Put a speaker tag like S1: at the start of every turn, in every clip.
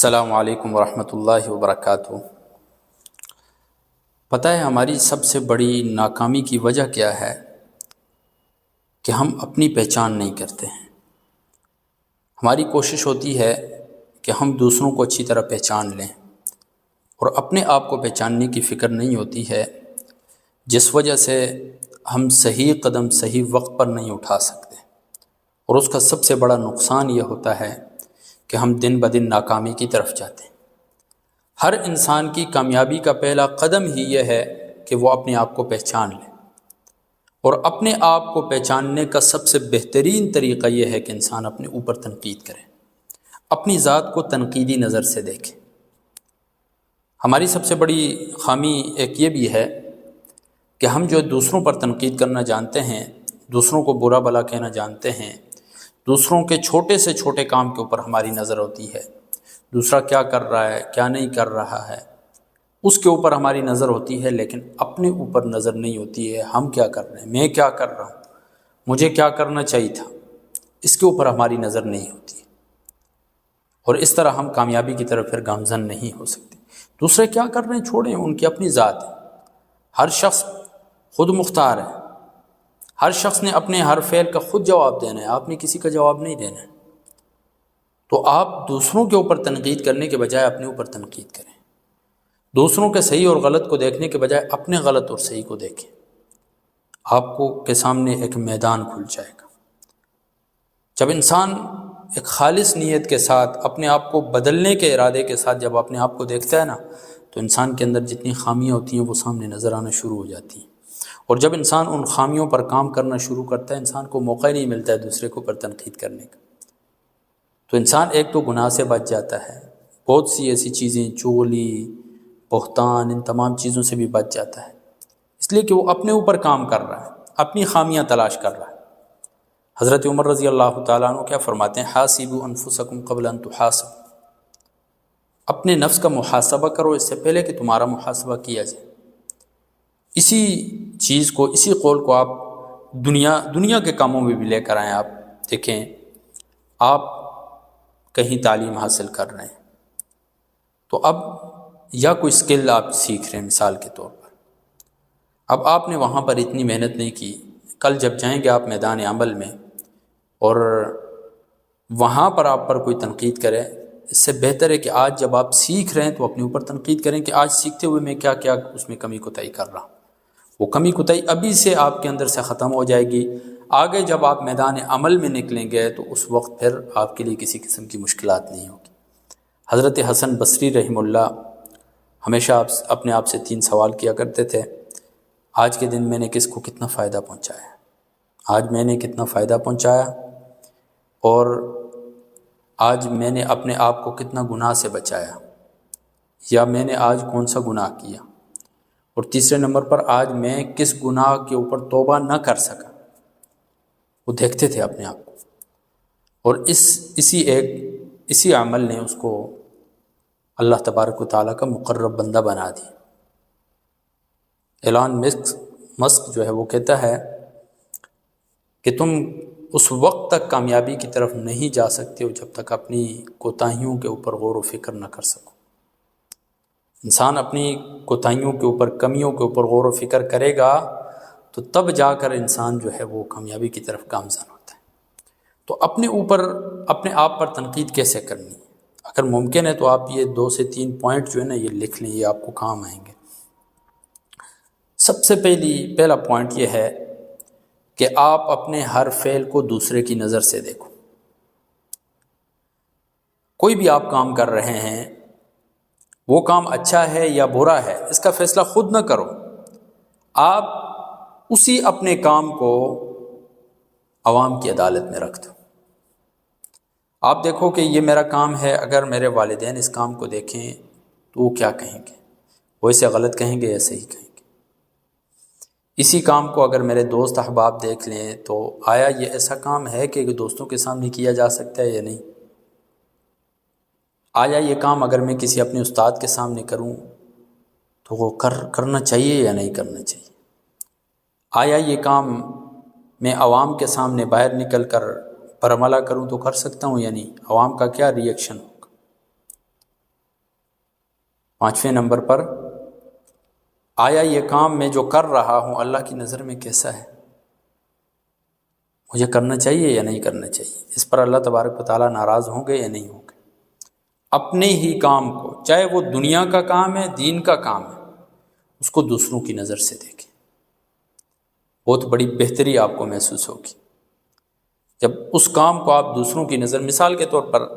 S1: السلام علیکم ورحمۃ اللہ وبرکاتہ۔ پتہ ہے ہماری سب سے بڑی ناکامی کی وجہ کیا ہے؟ کہ ہم اپنی پہچان نہیں کرتے ہیں۔ ہماری کوشش ہوتی ہے کہ ہم دوسروں کو اچھی طرح پہچان لیں اور اپنے آپ کو پہچاننے کی فکر نہیں ہوتی ہے، جس وجہ سے ہم صحیح قدم صحیح وقت پر نہیں اٹھا سکتے، اور اس کا سب سے بڑا نقصان یہ ہوتا ہے کہ ہم دن بدن ناکامی کی طرف جاتے ہیں۔ ہر انسان کی کامیابی کا پہلا قدم ہی یہ ہے کہ وہ اپنے آپ کو پہچان لے، اور اپنے آپ کو پہچاننے کا سب سے بہترین طریقہ یہ ہے کہ انسان اپنے اوپر تنقید کرے، اپنی ذات کو تنقیدی نظر سے دیکھے۔ ہماری سب سے بڑی خامی ایک یہ بھی ہے کہ ہم جو دوسروں پر تنقید کرنا جانتے ہیں، دوسروں کو برا بھلا کہنا جانتے ہیں، دوسروں کے چھوٹے سے چھوٹے کام کے اوپر ہماری نظر ہوتی ہے، دوسرا کیا کر رہا ہے کیا نہیں کر رہا ہے اس کے اوپر ہماری نظر ہوتی ہے، لیکن اپنے اوپر نظر نہیں ہوتی ہے۔ ہم کیا کر رہے ہیں، میں کیا کر رہا ہوں، مجھے کیا کرنا چاہیے تھا، اس کے اوپر ہماری نظر نہیں ہوتی، اور اس طرح ہم کامیابی کی طرف پھر گامزن نہیں ہو سکتے۔ دوسرے کیا کر رہے ہیں چھوڑیں، ان کی اپنی ذات ہے، ہر شخص خود مختار ہے، ہر شخص نے اپنے ہر فعل کا خود جواب دینا ہے، آپ نے کسی کا جواب نہیں دینا ہے۔ تو آپ دوسروں کے اوپر تنقید کرنے کے بجائے اپنے اوپر تنقید کریں، دوسروں کے صحیح اور غلط کو دیکھنے کے بجائے اپنے غلط اور صحیح کو دیکھیں، آپ کو کے سامنے ایک میدان کھل جائے گا۔ جب انسان ایک خالص نیت کے ساتھ اپنے آپ کو بدلنے کے ارادے کے ساتھ جب اپنے آپ کو دیکھتا ہے نا، تو انسان کے اندر جتنی خامیاں ہوتی ہیں وہ سامنے نظر آنا شروع ہو جاتی ہیں، اور جب انسان ان خامیوں پر کام کرنا شروع کرتا ہے، انسان کو موقع ہی نہیں ملتا ہے دوسرے کو پر تنقید کرنے کا، تو انسان ایک تو گناہ سے بچ جاتا ہے، بہت سی ایسی چیزیں چغلی بہتان ان تمام چیزوں سے بھی بچ جاتا ہے، اس لیے کہ وہ اپنے اوپر کام کر رہا ہے، اپنی خامیاں تلاش کر رہا ہے۔ حضرت عمر رضی اللہ تعالیٰ عنہ کیا فرماتے ہیں؟ حاسبوا انفسکم قبل ان تحاسبوا، اپنے نفس کا محاسبہ کرو اس سے پہلے کہ تمہارا محاسبہ کیا جائے۔ اسی چیز کو، اسی قول کو آپ دنیا کے کاموں میں بھی لے کر آئیں۔ آپ دیکھیں، آپ کہیں تعلیم حاصل کر رہے ہیں تو اب یا کوئی سکل آپ سیکھ رہے ہیں مثال کے طور پر، اب آپ نے وہاں پر اتنی محنت نہیں کی، کل جب جائیں گے آپ میدان عمل میں اور وہاں پر آپ پر کوئی تنقید کرے، اس سے بہتر ہے کہ آج جب آپ سیکھ رہے ہیں تو اپنے اوپر تنقید کریں کہ آج سیکھتے ہوئے میں کیا کیا اس میں کمی کوتاہی کر رہا ہوں۔ وہ کمی کوتاہی ابھی سے آپ کے اندر سے ختم ہو جائے گی، آگے جب آپ میدان عمل میں نکلیں گے تو اس وقت پھر آپ کے لیے کسی قسم کی مشکلات نہیں ہوگی۔ حضرت حسن بصری رحمہ اللہ ہمیشہ اپنے آپ سے 3 سوال کیا کرتے تھے: آج کے دن میں نے کس کو کتنا فائدہ پہنچایا، آج میں نے کتنا فائدہ پہنچایا، اور آج میں نے اپنے آپ کو کتنا گناہ سے بچایا، یا میں نے آج کون سا گناہ کیا، اور تیسرے نمبر پر آج میں کس گناہ کے اوپر توبہ نہ کر سکا۔ وہ دیکھتے تھے اپنے آپ کو، اور اسی عمل نے اس کو اللہ تبارک و تعالیٰ کا مقرب بندہ بنا دیا۔ ایلان مسک جو ہے وہ کہتا ہے کہ تم اس وقت تک کامیابی کی طرف نہیں جا سکتے ہو جب تک اپنی کوتاہیوں کے اوپر غور و فکر نہ کر سکو۔ انسان اپنی کوتاہیوں کے اوپر، کمیوں کے اوپر غور و فکر کرے گا تو تب جا کر انسان جو ہے وہ کامیابی کی طرف گامزن ہوتا ہے۔ تو اپنے اوپر، اپنے آپ پر تنقید کیسے کرنی ہے؟ اگر ممکن ہے تو آپ یہ 2 سے 3 پوائنٹ جو ہے نا یہ لکھ لیں، یہ آپ کو کام آئیں گے۔ سب سے پہلا پوائنٹ یہ ہے کہ آپ اپنے ہر فعل کو دوسرے کی نظر سے دیکھو۔ کوئی بھی آپ کام کر رہے ہیں، وہ کام اچھا ہے یا برا ہے اس کا فیصلہ خود نہ کرو، آپ اسی اپنے کام کو عوام کی عدالت میں رکھ دو۔ آپ دیکھو کہ یہ میرا کام ہے، اگر میرے والدین اس کام کو دیکھیں تو وہ کیا کہیں گے، وہ اسے غلط کہیں گے یا صحیح کہیں گے۔ اسی کام کو اگر میرے دوست احباب دیکھ لیں تو آیا یہ ایسا کام ہے کہ دوستوں کے سامنے کیا جا سکتا ہے یا نہیں؟ آیا یہ کام اگر میں کسی اپنے استاد کے سامنے کروں تو وہ کرنا چاہیے یا نہیں کرنا چاہیے؟ آیا یہ کام میں عوام کے سامنے باہر نکل کر برملا کروں تو کر سکتا ہوں یا نہیں؟ عوام کا کیا ری ایکشن ہوگا؟ 5ویں نمبر پر، آیا یہ کام میں جو کر رہا ہوں اللہ کی نظر میں کیسا ہے، مجھے کرنا چاہیے یا نہیں کرنا چاہیے، اس پر اللہ تبارک و تعالیٰ ناراض ہوں گے یا نہیں ہوں گے۔ اپنے ہی کام کو، چاہے وہ دنیا کا کام ہے، دین کا کام ہے، اس کو دوسروں کی نظر سے دیکھیں، بہت بڑی بہتری آپ کو محسوس ہوگی جب اس کام کو آپ دوسروں کی نظر، مثال کے طور پر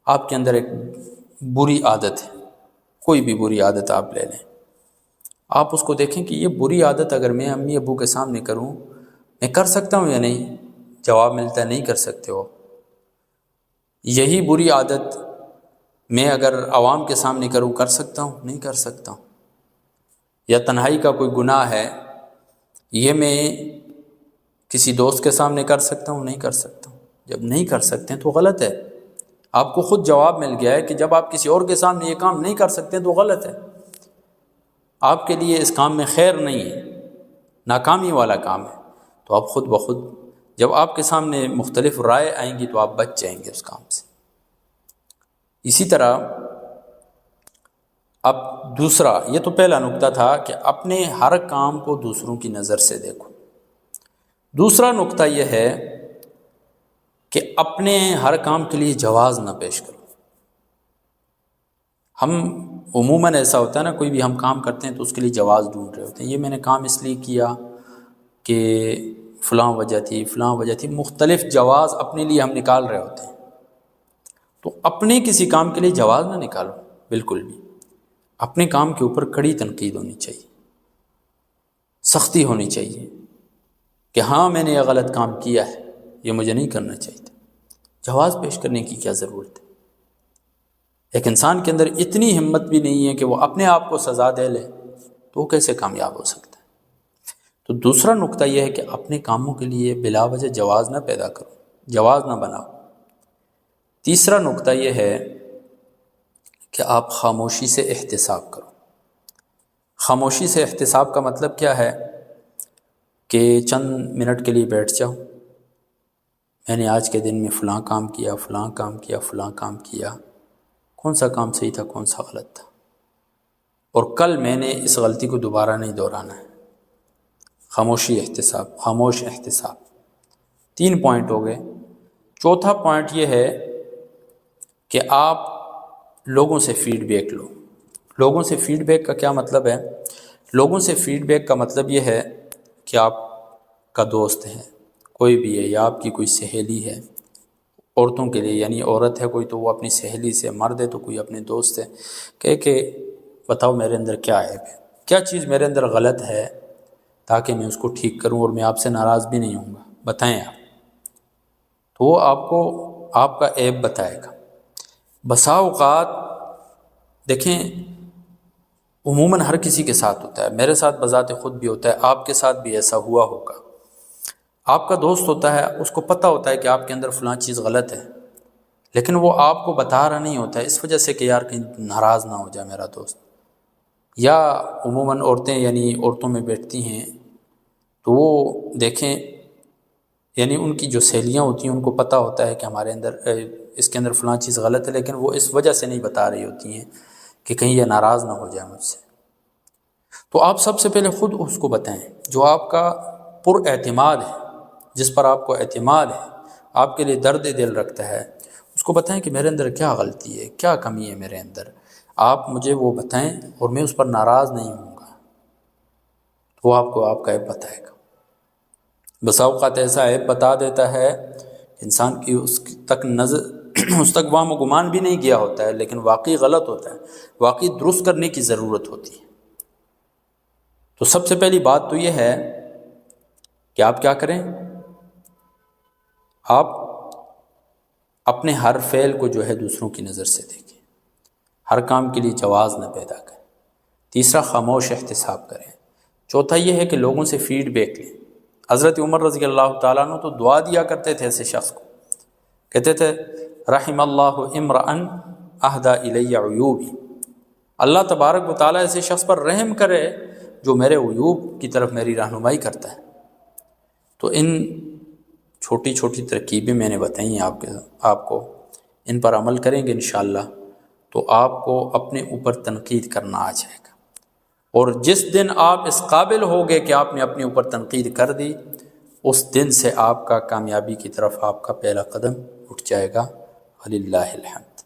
S1: آپ کے اندر ایک بری عادت ہے، کوئی بھی بری عادت آپ لے لیں، آپ اس کو دیکھیں کہ یہ بری عادت اگر میں امی ابو کے سامنے کروں، میں کر سکتا ہوں یا نہیں، جواب ملتا ہے نہیں کر سکتے ہو۔ یہی بری عادت میں اگر عوام کے سامنے کروں، کر سکتا ہوں، نہیں کر سکتا ہوں۔ یا تنہائی کا کوئی گناہ ہے، یہ میں کسی دوست کے سامنے کر سکتا ہوں، نہیں کر سکتا ہوں۔ جب نہیں کر سکتے ہیں تو غلط ہے، آپ کو خود جواب مل گیا ہے کہ جب آپ کسی اور کے سامنے یہ کام نہیں کر سکتے تو غلط ہے، آپ کے لیے اس کام میں خیر نہیں ہے، ناکامی والا کام ہے، تو آپ خود بخود جب آپ کے سامنے مختلف رائے آئیں گی تو آپ بچ جائیں گے اس کام سے۔ اسی طرح اب دوسرا، یہ تو پہلا نقطہ تھا کہ اپنے ہر کام کو دوسروں کی نظر سے دیکھو۔ دوسرا نقطہ یہ ہے کہ اپنے ہر کام کے لیے جواز نہ پیش کرو۔ ہم عموماً ایسا ہوتا ہے نا، کوئی بھی ہم کام کرتے ہیں تو اس کے لیے جواز ڈھونڈ رہے ہوتے ہیں، یہ میں نے کام اس لیے کیا کہ فلاں وجہ تھی، فلاں وجہ تھی، مختلف جواز اپنے لیے ہم نکال رہے ہوتے ہیں۔ تو اپنے کسی کام کے لیے جواز نہ نکالو، بالکل بھی۔ اپنے کام کے اوپر کڑی تنقید ہونی چاہیے، سختی ہونی چاہیے کہ ہاں میں نے یہ غلط کام کیا ہے، یہ مجھے نہیں کرنا چاہیے تھا۔ جواز پیش کرنے کی کیا ضرورت ہے؟ ایک انسان کے اندر اتنی ہمت بھی نہیں ہے کہ وہ اپنے آپ کو سزا دے لے، تو وہ کیسے کامیاب ہو سکتا ہے؟ تو دوسرا نقطہ یہ ہے کہ اپنے کاموں کے لیے بلا وجہ جواز نہ پیدا کرو، جواز نہ بناؤ۔ تیسرا نقطہ یہ ہے کہ آپ خاموشی سے احتساب کرو۔ خاموشی سے احتساب کا مطلب کیا ہے؟ کہ چند منٹ کے لیے بیٹھ جاؤ، میں نے آج کے دن میں فلاں کام کیا، فلاں کام کیا، فلاں کام کیا، کون سا کام صحیح تھا، کون سا غلط تھا، اور کل میں نے اس غلطی کو دوبارہ نہیں دہرانا ہے۔ خاموشی احتساب، خاموش احتساب۔ 3 پوائنٹ ہو گئے۔ چوتھا پوائنٹ یہ ہے کہ آپ لوگوں سے فیڈ بیک لو۔ لوگوں سے فیڈ بیک کا کیا مطلب ہے؟ لوگوں سے فیڈ بیک کا مطلب یہ ہے کہ آپ کا دوست ہے، کوئی بھی ہے، یا آپ کی کوئی سہیلی ہے، عورتوں کے لیے یعنی عورت ہے کوئی تو وہ اپنی سہیلی سے، مرد ہے تو کوئی اپنے دوست سے کہے کہ بتاؤ میرے اندر کیا عیب ہے، کیا چیز میرے اندر غلط ہے، تاکہ میں اس کو ٹھیک کروں اور میں آپ سے ناراض بھی نہیں ہوں گا، بتائیں آپ۔ تو وہ آپ کو آپ کا عیب بتائے گا۔ بسا اوقات دیکھیں عموماً ہر کسی کے ساتھ ہوتا ہے، میرے ساتھ بذات خود بھی ہوتا ہے، آپ کے ساتھ بھی ایسا ہوا ہوگا۔ آپ کا دوست ہوتا ہے، اس کو پتہ ہوتا ہے کہ آپ کے اندر فلاں چیز غلط ہے، لیکن وہ آپ کو بتا رہا نہیں ہوتا ہے اس وجہ سے کہ یار کہیں ناراض نہ ہو جائے میرا دوست۔ یا عموماً عورتیں یعنی عورتوں میں بیٹھتی ہیں تو وہ دیکھیں یعنی ان کی جو سہیلیاں ہوتی ہیں ان کو پتہ ہوتا ہے کہ ہمارے اندر اس کے اندر فلاں چیز غلط ہے، لیکن وہ اس وجہ سے نہیں بتا رہی ہوتی ہیں کہ کہیں یہ ناراض نہ ہو جائے مجھ سے۔ تو آپ سب سے پہلے خود اس کو بتائیں، جو آپ کا پر اعتماد ہے، جس پر آپ کو اعتماد ہے، آپ کے لیے درد دل رکھتا ہے، اس کو بتائیں کہ میرے اندر کیا غلطی ہے، کیا کمی ہے میرے اندر، آپ مجھے وہ بتائیں اور میں اس پر ناراض نہیں ہوں گا، تو وہ آپ کو آپ کا عیب بتائے گا۔ بسا اوقات ایسا عیب بتا دیتا ہے انسان کی اس تک نظر اس تک وہم و گمان بھی نہیں گیا ہوتا ہے، لیکن واقعی غلط ہوتا ہے، واقعی درست کرنے کی ضرورت ہوتی ہے۔ تو سب سے پہلی بات تو یہ ہے کہ آپ کیا کریں، آپ اپنے ہر فعل کو جو ہے دوسروں کی نظر سے دیکھیں، ہر کام کے لیے جواز نہ پیدا کریں۔ تیسرا، خاموش احتساب کریں۔ چوتھا یہ ہے کہ لوگوں سے فیڈ بیک لیں۔ حضرت عمر رضی اللہ تعالیٰ عنہ تو دعا دیا کرتے تھے ایسے شخص کو، کہتے تھے رحم اللہ امرأ اہدی الی عیوبی، اللہ تبارک و تعالیٰ ایسے شخص پر رحم کرے جو میرے عیوب کی طرف میری رہنمائی کرتا ہے۔ تو ان چھوٹی چھوٹی ترکیبیں میں نے بتائی ہیں آپ کو، ان پر عمل کریں گے انشاءاللہ تو آپ کو اپنے اوپر تنقید کرنا آ جائے گا، اور جس دن آپ اس قابل ہوگے کہ آپ نے اپنے اوپر تنقید کر دی، اس دن سے آپ کا کامیابی کی طرف آپ کا پہلا قدم اٹھ جائے گا۔ وللہ الحمد۔